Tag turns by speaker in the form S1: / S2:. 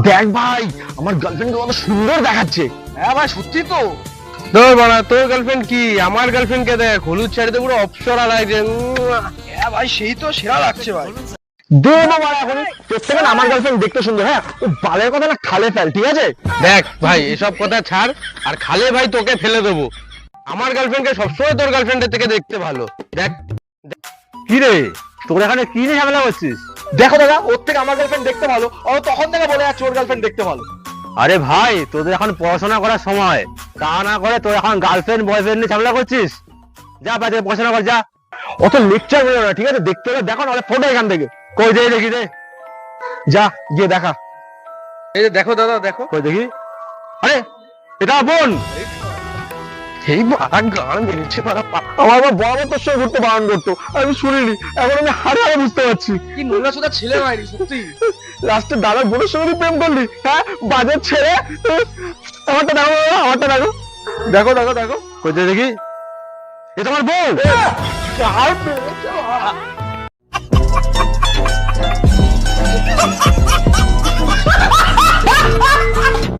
S1: দেখ ভাই, আমার গার্লফ্রেন্ড কত সুন্দর দেখাচ্ছে।
S2: হ্যাঁ ভাই সত্যি তো।
S3: তোর বাড়া, তোর গার্লফ্রেন্ড কি? আমার গার্লফ্রেন্ড কে দেখ, হলুদ শাড়িতে পুরো অপ্সরা লাগছে।
S2: হ্যাঁ ভাই সেই তো সেরা লাগছে ভাই।
S1: দে বাবা এখন, তোর থেকে না আমার গার্লফ্রেন্ড দেখতে সুন্দর। হ্যাঁ, ও বালের কথা না খালে ফেল, ঠিক আছে?
S3: দেখ ভাই, এসব কথা ছাড়, আর খালে ভাই তোকে ফেলে দেবো। আমার গার্লফ্রেন্ডকে সবসময় তোর গার্লফ্রেন্ডের থেকে দেখতে ভালো। দেখ
S1: কি রে, তোর এখানে কি নিয়ে ঝামেলা করছিস? দেখো দাদা, ওর থেকে আমার গার্লফ্রেন্ড দেখতে ভালো, ও তখন থেকে বলে যাচ্ছে ওর গার্লফ্রেন্ড দেখতে ভালো। আরে ভাই, তোদের এখন পড়াশোনা করার সময়, তা না করে তোর এখন গার্লফ্রেন্ড বয়ফ্রেন্ড নিয়ে ঝামেলা করছিস। যা বাজে পড়াশোনা কর, যা। অত লেকচার বেরো না, ঠিক আছে? দেখতে হলে দেখো, নাহলে ফোটো এখান থেকে। কই দে দেখি দে, যা গিয়ে দেখা।
S3: এই যে দেখো দাদা, দেখো।
S1: কই দেখি। আরে এটা বোন।
S3: এই বাড়া গান বেরিয়েছে বাড়া।
S1: আমার বাবা বড় তোর সঙ্গে ঘুরতে বারণ করতো, আমি শুনিনি, এখন আমি হারে হারে বুঝতে পারছি।
S2: কি নোংরা সোজা ছেলে ভাই সত্যি।
S1: লাস্টে দাদার বোনের সঙ্গে তুই প্রেম করলি? হ্যাঁ, বাজেট ছেড়ে। আমারটা দেখো বাবা, আমারটা দেখো। দেখো দেখো দেখো, কই দে দেখি। এ তোমার বউ?